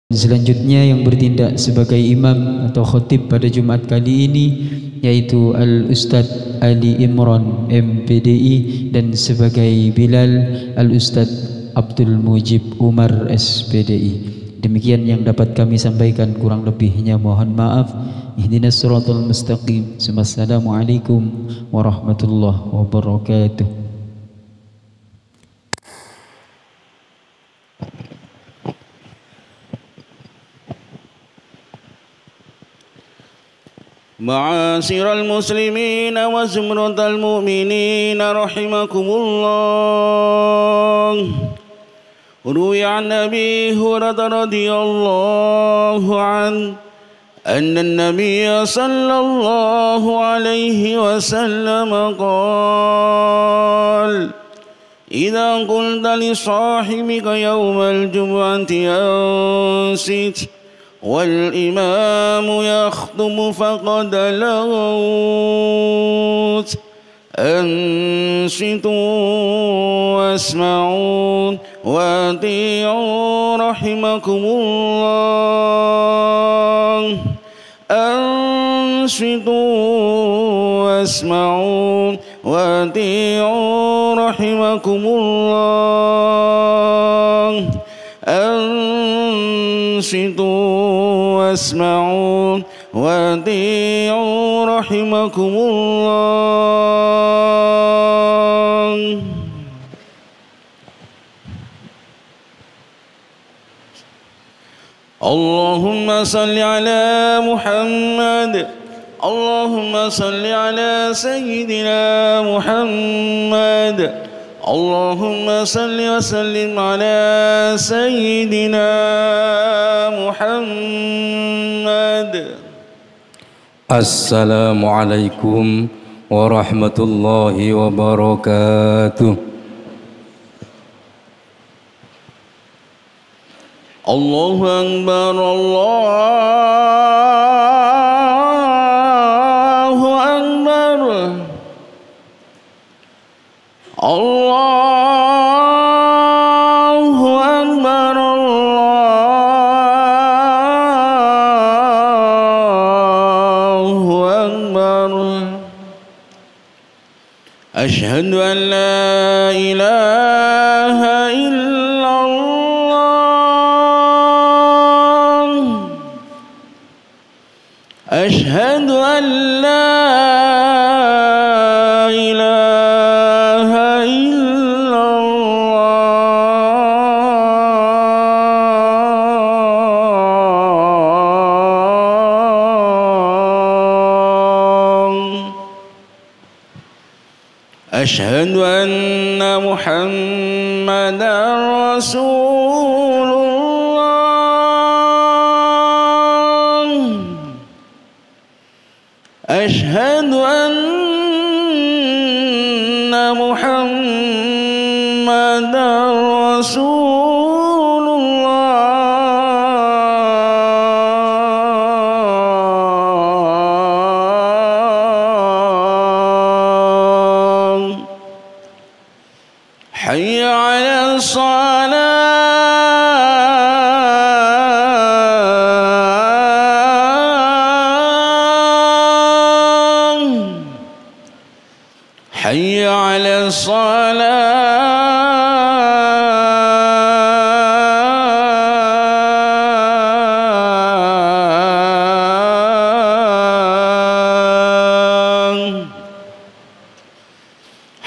Selanjutnya yang bertindak sebagai imam atau khatib pada Jumat kali ini yaitu Al-Ustaz Ali Imran MPDI, dan sebagai Bilal Al-Ustaz Abdul Mujib Umar SPDI. Demikian yang dapat kami sampaikan, kurang lebihnya mohon maaf. Ihdinas siratal mustaqim. Assalamualaikum warahmatullahi wabarakatuh. معاشر المسلمين وزمرة المؤمنين رحمكم الله. روي عن أبي هريرة رضي الله عنه أن النبي صلى الله عليه وسلم قال: إذا قلت لصاحبك يوم الجمعة أنصت والإمام يخطب فقد لغوت. أنصتوا واسمعوا وأطيعوا رحمكم الله. أنصتوا واسمعوا وأطيعوا رحمكم الله. أنصتوا واسمعوا وأطيعوا رحمكم الله. اللهم صل على محمد. اللهم صل على سيدنا محمد. اللهم صل وسلم على سيدنا محمد. السلام عليكم ورحمة الله وبركاته. الله أكبر الله أكبر. الله أكبر الله أكبر. أشهد أن لا إله إلا الله. أشهد أن لا إله إلا الله. أشهد أن محمدا رسول الله. أشهد أن محمدا رسول الله. حي على الصلاة. حي على الصلاة.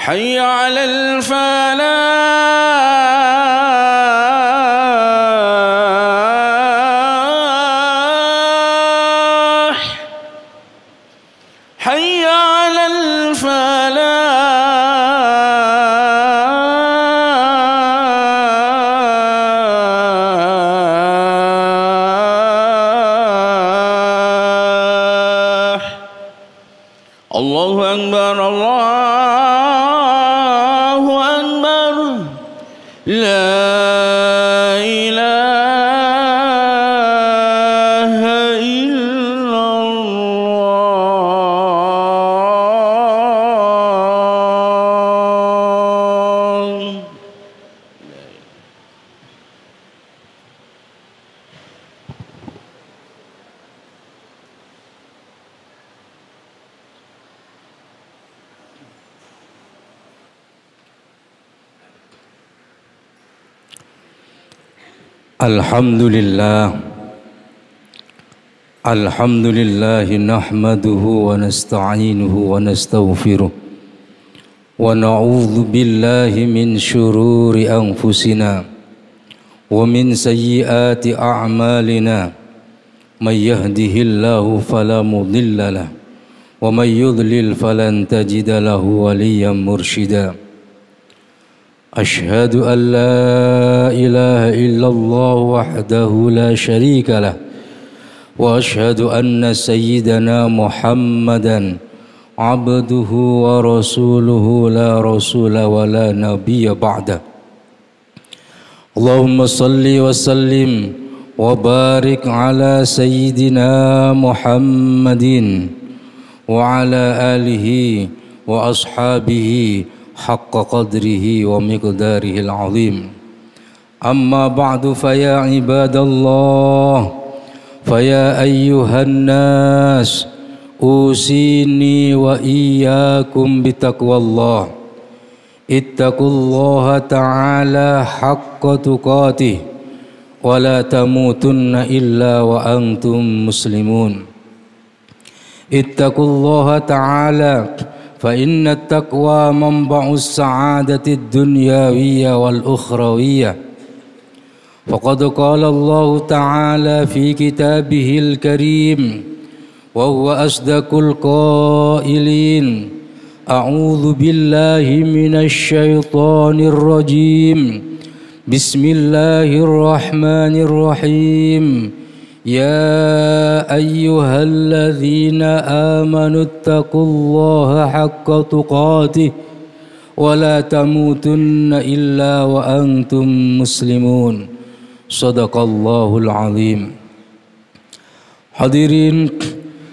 حي على الفلاح. حي على الفلاح. الله أكبر الله أكبر. Alhamdulillah nahmaduhu wa nasta'inuhu wa nastaghfiruh wa na'udzu billahi min syururi anfusina wa min sayyiati a'malina may yahdihillahu fala mudilla lahu wa may yudlil falan tajida lahu waliyyan mursyida. Ashhadu an la ilaha illallah wahdahu la syarika lah wa ashhadu anna sayyidana Muhammadan abduhu wa rasuluhu la rasula wa la nabiyya ba'da. Allahumma salli wa sallim wa barik ala sayyidina Muhammadin wa ala alihi wa ashabihi haqqa qadrihi wa miqdarihil azim. Amma ba'du faya ibadallah faya ayyuhan nas usini wa iyyakum bitaqwallah. Ittaqullaha ta'ala haqqa tuqatih wa la tamutunna illa wa antum muslimun. Ittaqullaha ta'ala فإن التقوى منبع السعادة الدنيوية والأخروية. فقد قال الله تعالى في كتابه الكريم وهو أصدق القائلين أعوذ بالله من الشيطان الرجيم بسم الله الرحمن الرحيم يا أيها الذين آمنوا اتقوا الله حق تقاته ولا تموتن إلا وأنتم مسلمون. صدق الله العظيم. Hadirin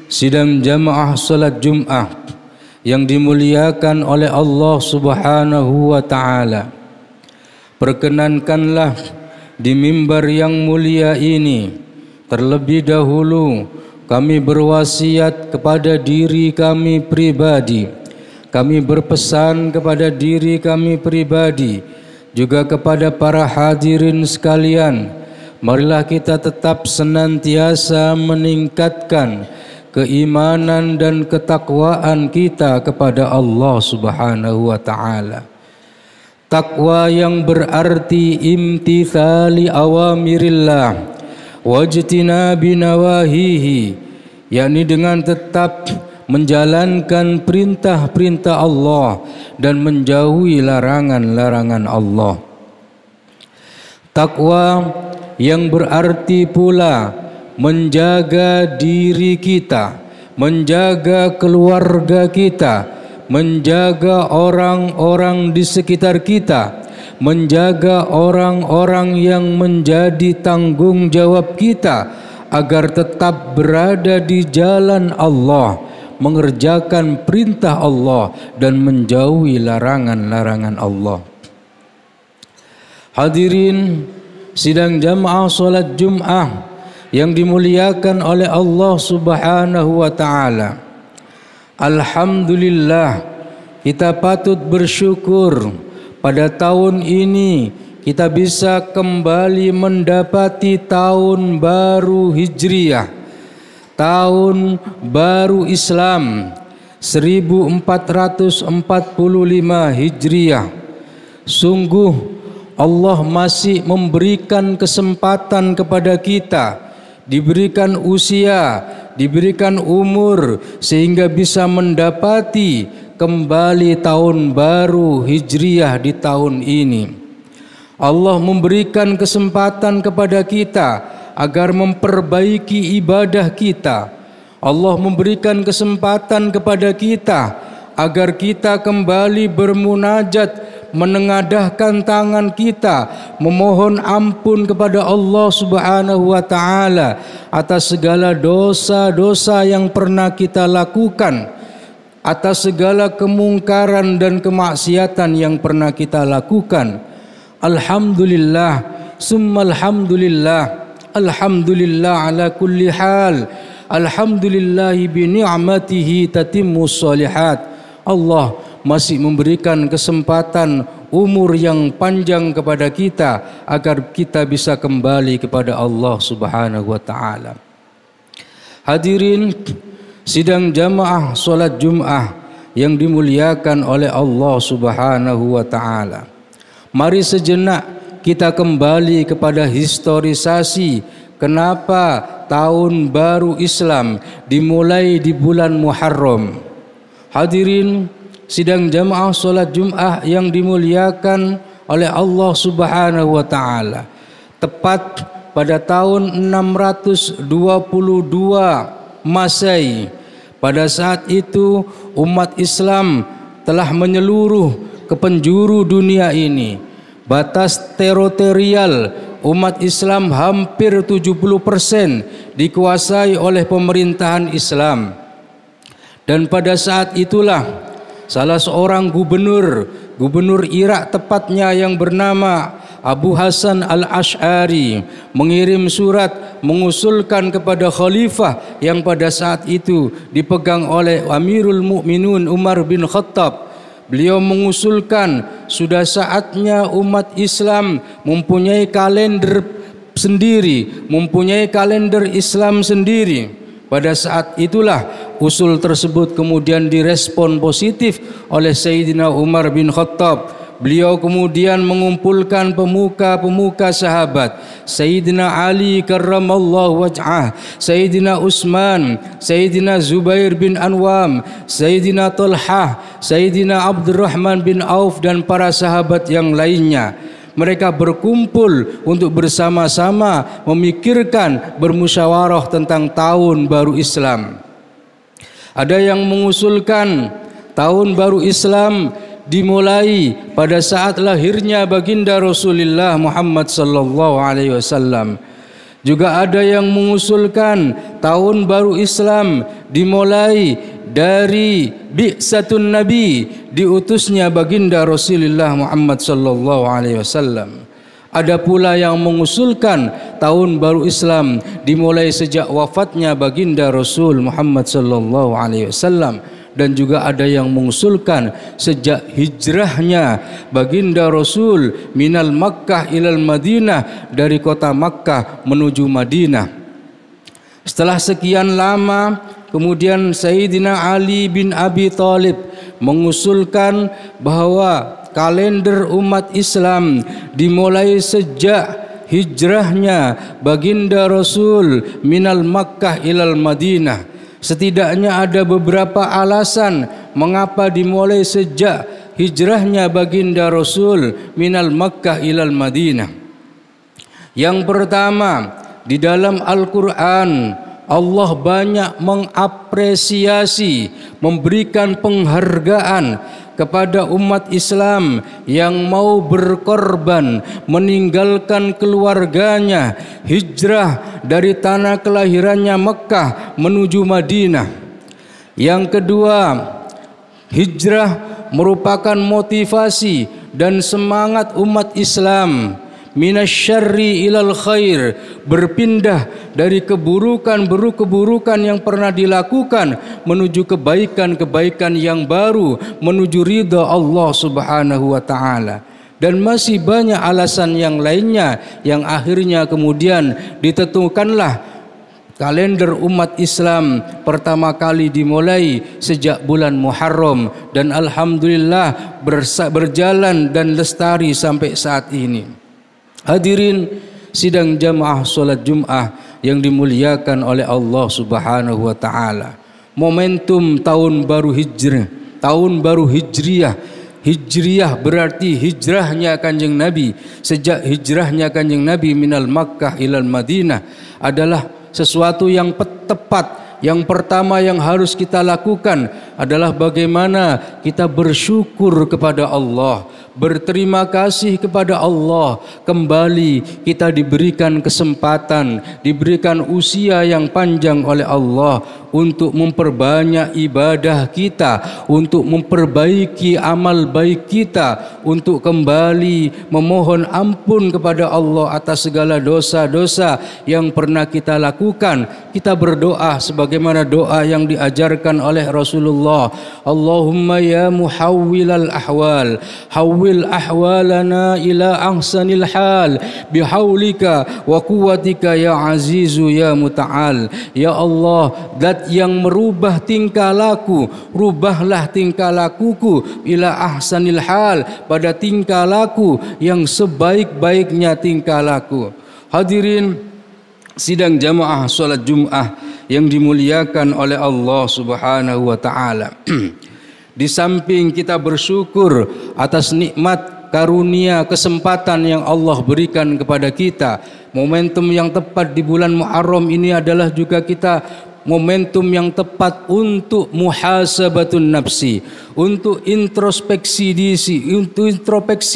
sidang jamaah salat Jumat yang dimuliakan oleh Allah Subhanahu wa taala. Perkenankanlah di mimbar yang mulia ini terlebih dahulu kami berwasiat kepada diri kami pribadi. Kami berpesan kepada diri kami pribadi, juga kepada para hadirin sekalian. Marilah kita tetap senantiasa meningkatkan keimanan dan ketakwaan kita kepada Allah Subhanahu wa taala. Takwa yang berarti imtithali awamirillah wajtinabi nawahihi, yakni dengan tetap menjalankan perintah-perintah Allah dan menjauhi larangan-larangan Allah. Takwa yang berarti pula menjaga diri kita, menjaga keluarga kita, menjaga orang-orang di sekitar kita, menjaga orang-orang yang menjadi tanggung jawab kita agar tetap berada di jalan Allah, mengerjakan perintah Allah dan menjauhi larangan-larangan Allah. Hadirin sidang jamaah salat Jumat yang dimuliakan oleh Allah Subhanahu wa taala. Alhamdulillah, kita patut bersyukur pada tahun ini kita bisa kembali mendapati tahun baru Hijriah, tahun baru Islam 1445 Hijriah. Sungguh Allah masih memberikan kesempatan kepada kita, diberikan usia, diberikan umur sehingga bisa mendapati kembali tahun baru Hijriah di tahun ini. Allah memberikan kesempatan kepada kita agar memperbaiki ibadah kita. Allah memberikan kesempatan kepada kita agar kita kembali bermunajat, menengadahkan tangan kita, memohon ampun kepada Allah Subhanahu wa taala atas segala dosa-dosa yang pernah kita lakukan, atas segala kemungkaran dan kemaksiatan yang pernah kita lakukan. Alhamdulillah, summa alhamdulillah, alhamdulillah ala kulli hal, alhamdulillahi bi ni'matihi tatimmus shalihat. Allah masih memberikan kesempatan umur yang panjang kepada kita agar kita bisa kembali kepada Allah Subhanahu wa taala. Hadirin sidang jamaah salat Jumat yang dimuliakan oleh Allah Subhanahu wa taala. Mari sejenak kita kembali kepada historisasi kenapa tahun baru Islam dimulai di bulan Muharram. Hadirin sidang jamaah salat Jumat yang dimuliakan oleh Allah Subhanahu wa taala. Tepat pada tahun 622 Masehi, pada saat itu umat Islam telah menyeluruh ke penjuru dunia ini. Batas teritorial umat Islam hampir 70% dikuasai oleh pemerintahan Islam. Dan pada saat itulah salah seorang gubernur Irak tepatnya yang bernama Abu Hasan al-Ash'ari mengirim surat mengusulkan kepada khalifah yang pada saat itu dipegang oleh Amirul Mukminin Umar bin Khattab. Beliau mengusulkan sudah saatnya umat Islam mempunyai kalender sendiri, mempunyai kalender Islam sendiri. Pada saat itulah usul tersebut kemudian direspon positif oleh Sayyidina Umar bin Khattab. Beliau kemudian mengumpulkan pemuka-pemuka sahabat, Sayyidina Ali karramallahu wajhah, Sayyidina Utsman, Sayyidina Zubair bin Anwam, Sayyidina Talhah, Sayyidina Abdurrahman bin Auf dan para sahabat yang lainnya. Mereka berkumpul untuk bersama-sama memikirkan, bermusyawarah tentang tahun baru Islam. Ada yang mengusulkan tahun baru Islam dimulai pada saat lahirnya baginda Rasulullah Muhammad sallallahu alaihi wasallam. Juga ada yang mengusulkan tahun baru Islam dimulai dari bi'satun Nabi, diutusnya baginda Rasulullah Muhammad sallallahu alaihi wasallam. Ada pula yang mengusulkan tahun baru Islam dimulai sejak wafatnya baginda Rasul Muhammad sallallahu alaihi wasallam. Dan juga ada yang mengusulkan sejak hijrahnya baginda Rasul minal Makkah ilal Madinah, dari kota Makkah menuju Madinah. Setelah sekian lama kemudian Sayyidina Ali bin Abi Thalib mengusulkan bahwa kalender umat Islam dimulai sejak hijrahnya baginda Rasul minal Makkah ilal Madinah. Setidaknya ada beberapa alasan mengapa dimulai sejak hijrahnya baginda Rasul minal Makkah ilal Madinah. Yang pertama, di dalam Al-Quran Allah banyak mengapresiasi, memberikan penghargaan kepada umat Islam yang mau berkorban, meninggalkan keluarganya, hijrah dari tanah kelahirannya Mekah menuju Madinah. Yang kedua, hijrah merupakan motivasi dan semangat umat Islam minasyarri ilal khair, berpindah dari keburukan yang pernah dilakukan menuju kebaikan yang baru, menuju ridha Allah Subhanahu wa taala. Dan masih banyak alasan yang lainnya yang akhirnya kemudian ditentukanlah kalender umat Islam pertama kali dimulai sejak bulan Muharram, dan alhamdulillah berjalan dan lestari sampai saat ini. Hadirin sidang jamaah salat Jumat yang dimuliakan oleh Allah Subhanahu wa taala. Momentum tahun baru Hijrah, tahun baru Hijriyah. Hijriyah berarti hijrahnya Kanjeng Nabi. Sejak hijrahnya Kanjeng Nabi minal Makkah ilal Madinah adalah sesuatu yang tepat. Yang pertama yang harus kita lakukan adalah bagaimana kita bersyukur kepada Allah, berterima kasih kepada Allah. Kembali kita diberikan kesempatan, diberikan usia yang panjang oleh Allah untuk memperbanyak ibadah kita, untuk memperbaiki amal baik kita, untuk kembali memohon ampun kepada Allah atas segala dosa-dosa yang pernah kita lakukan. Kita berdoa sebagaimana doa yang diajarkan oleh Rasulullah Allah. Allahumma ya muhawwilal ahwal, hawwil ahwalana ila ahsanil hal bihaulika wa quwwatika ya azizu ya muta'al. Ya Allah, zat yang merubah tingkah laku, rubahlah tingkah lakuku ila ahsanil hal, pada tingkah laku yang sebaik-baiknya tingkah laku. Hadirin sidang jamaah salat Jumat yang dimuliakan oleh Allah Subhanahu wa taala. Di samping kita bersyukur atas nikmat, karunia, kesempatan yang Allah berikan kepada kita, momentum yang tepat di bulan Muharram ini adalah juga kita momentum yang tepat untuk muhasabatun nafsi, untuk introspeksi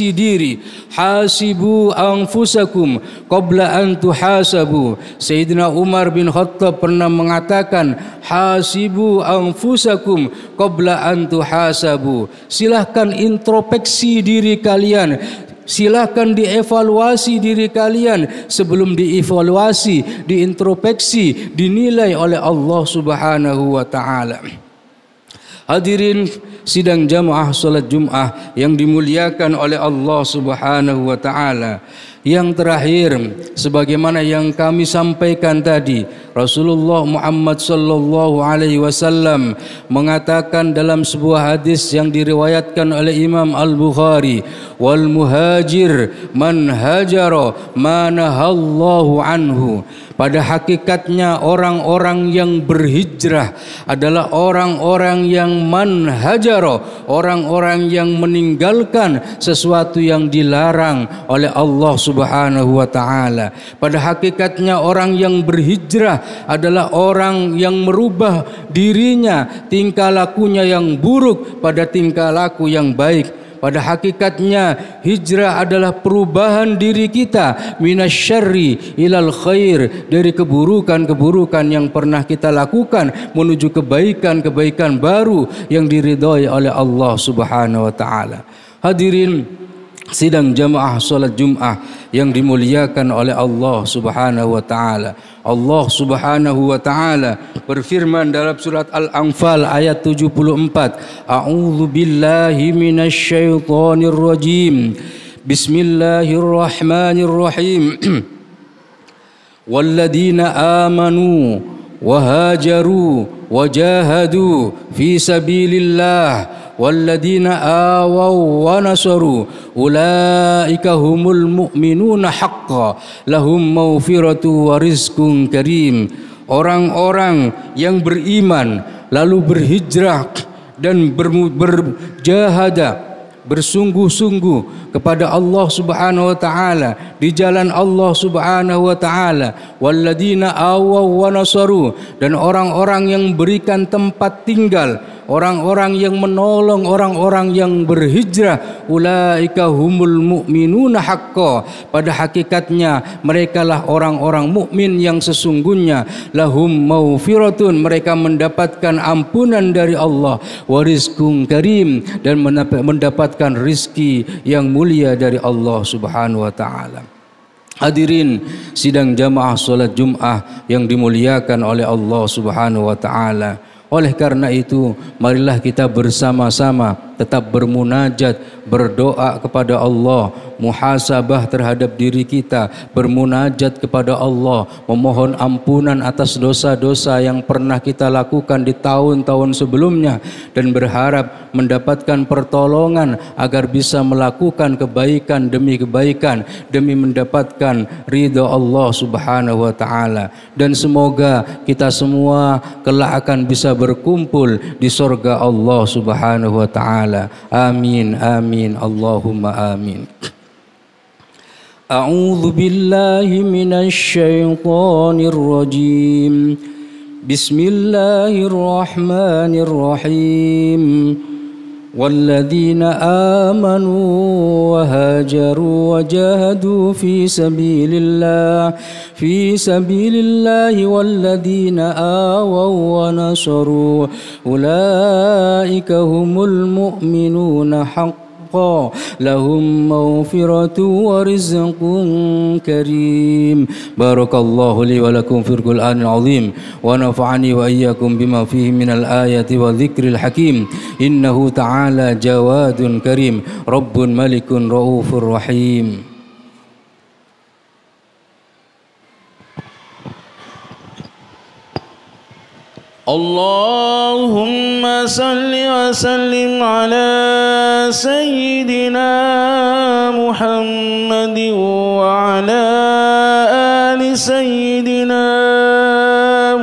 diri, hasibu anfusakum qabla an tuhasabu. Sayyidina Umar bin Khattab pernah mengatakan, hasibu anfusakum qabla an tuhasabu. Silahkan introspeksi diri kalian, silahkan dievaluasi diri kalian sebelum dievaluasi, diintrospeksi, dinilai oleh Allah Subhanahu wa taala. Hadirin sidang jamaah salat Jumat yang dimuliakan oleh Allah Subhanahu wa taala. Yang terakhir, sebagaimana yang kami sampaikan tadi, Rasulullah Muhammad sallallahu alaihi wasallam mengatakan dalam sebuah hadis yang diriwayatkan oleh Imam Al-Bukhari, wal muhajir man hajara ma nahallahu anhu. Pada hakikatnya orang-orang yang berhijrah adalah orang-orang yang manhajaro, orang-orang yang meninggalkan sesuatu yang dilarang oleh Allah Subhanahu wa taala. Pada hakikatnya orang yang berhijrah adalah orang yang merubah dirinya, tingkah lakunya yang buruk pada tingkah laku yang baik. Pada hakikatnya hijrah adalah perubahan diri kita minasyarri ilal khair, dari keburukan-keburukan yang pernah kita lakukan menuju kebaikan-kebaikan baru yang diridhai oleh Allah Subhanahu wa taala. Hadirin sidang jamaah salat Jumat yang dimuliakan oleh Allah Subhanahu wa taala. Allah Subhanahu wa taala berfirman dalam surat Al-Anfal ayat 74, A'udzu billahi minasyaitonir rajim. Bismillahirrahmanirrahim. Walladzina amanu wa hajaru wa jahadu fi sabilillah walladzina awaw wa nasaru ulaika humul mu'minuna haqqan lahum maghfiratu wa rizqun karim. Orang-orang yang beriman lalu berhijrah dan berjahadah, bersungguh-sungguh kepada Allah Subhanahu wa taala di jalan Allah Subhanahu wa taala, walladzina awaw wa nasaru, dan orang-orang yang berikan tempat tinggal, orang-orang yang menolong orang-orang yang berhijrah, ulaika humul mu'minuna haqqan, pada hakikatnya merekalah orang-orang mukmin yang sesungguhnya, lahum maghfiratun, mereka mendapatkan ampunan dari Allah, wa rizqun karim, dan mendapatkan rizki yang mulia dari Allah Subhanahu wa taala. Hadirin sidang jamaah salat Jumat yang dimuliakan oleh Allah Subhanahu wa taala. Oleh karena itu, marilah kita bersama-sama tetap bermunajat, berdoa kepada Allah, muhasabah terhadap diri kita, bermunajat kepada Allah, memohon ampunan atas dosa-dosa yang pernah kita lakukan di tahun-tahun sebelumnya, dan berharap mendapatkan pertolongan agar bisa melakukan kebaikan demi kebaikan, demi mendapatkan ridha Allah Subhanahu wa taala. Dan semoga kita semua kelak akan bisa berkumpul di surga Allah Subhanahu wa taala. Amin amin Allahumma amin. A'udzu billahi minasy syaithanir rajim. Bismillahirrahmanirrahim. Walladzina amanu wa hajaru wa jahadu fi sabilillah walladzina awaw wa nasaru ulaika humul mu'minuna haqqan حقا لهم مغفرة ورزق كريم. بارك الله لي ولكم في القرآن العظيم ونفعني وإياكم بما فيه من الآيات والذكر الحكيم. إنه تعالى جواد كريم رب ملك رؤوف رحيم. اللهم صل وسلم على سيدنا محمد وعلى آل سيدنا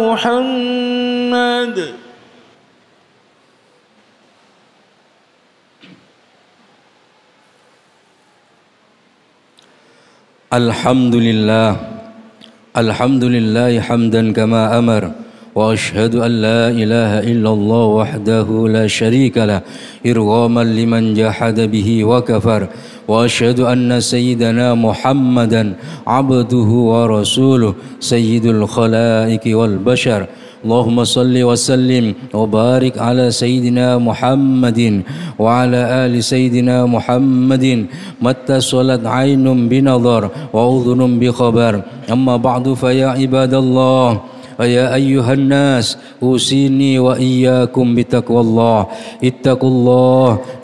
محمد. الحمد لله حمدا كما أمر وأشهد أن لا إله إلا الله وحده لا شريك له إرغاما لمن جحد به وكفر وأشهد أن سيدنا محمدا عبده ورسوله سيد الخلائق والبشر. اللهم صل وسلم وبارك على سيدنا محمد وعلى آل سيدنا محمد ما اتصلت عين بنظر وأذن بخبر. أما بعد فيا عباد الله ويا أيها الناس أوصيني وإياكم بتقوى الله.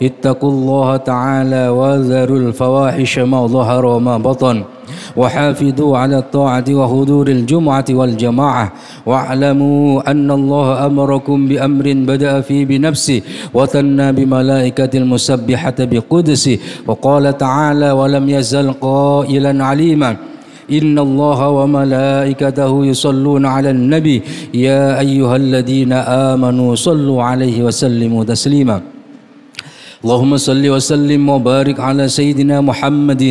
اتقوا الله تعالى وذروا الفواحش ما ظهر وما بطن وحافظوا على الطاعة وحضور الجمعة والجماعة واعلموا أن الله أمركم بأمر بدأ فيه بنفسه وثنى بملائكة المسبحة بقدسه وقال تعالى ولم يزل قائلا عليما إن الله وملائكته يصلون على النبي يا أيها الذين آمنوا صلوا عليه وسلموا تسليما. اللهم صل وسلم وبارك على سيدنا محمد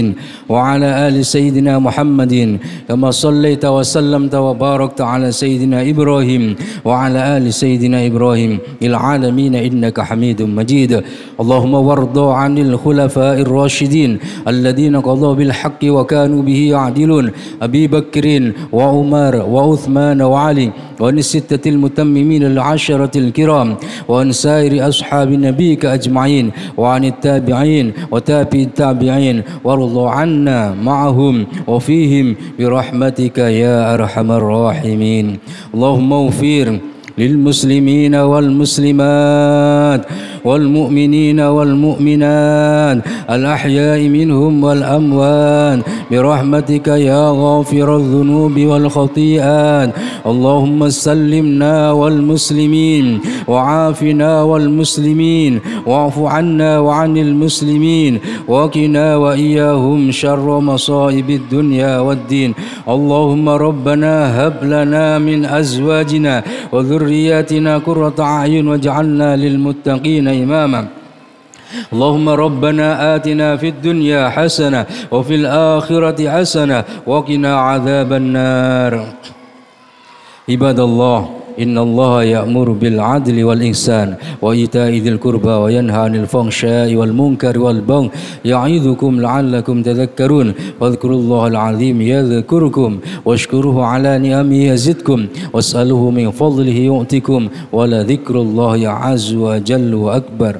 وعلى آل سيدنا محمد كما صليت وسلمت وباركت على سيدنا إبراهيم وعلى آل سيدنا إبراهيم العالمين إنك حميد مجيد. اللهم وارض عن الخلفاء الراشدين الذين قضوا بالحق وكانوا به يعدلون أبي بكر وعمر وعثمان وعلي وعن الستة المتممين العشرة الكرام وعن سائر أصحاب نبيك أجمعين وعن التابعين وتابع التابعين وارض عنا معهم وفيهم برحمتك يا أرحم الراحمين. اللهم اغفر للمسلمين والمسلمات والمؤمنين والمؤمنات الأحياء منهم والأموات برحمتك يا غافر الذنوب والخطيئات. اللهم سلمنا والمسلمين وعافنا والمسلمين واعف عنا وعن المسلمين وقنا وإياهم شر مصائب الدنيا والدين. اللهم ربنا هب لنا من أزواجنا وذرياتنا قرة أعين واجعلنا للمتقين إماما. اللهم ربنا آتنا في الدنيا حسنة وفي الآخرة حسنة وقنا عذاب النار. عباد الله إن الله يأمر بالعدل والإحسان وإيتاء ذي القربى وينهى عن الفحشاء والمنكر والبغي يعظكم لعلكم تذكرون. واذكروا الله العظيم يذكركم واشكروه على نعمه يزدكم واسألوه من فضله يؤتكم ولذكر الله عز وجل وأكبر.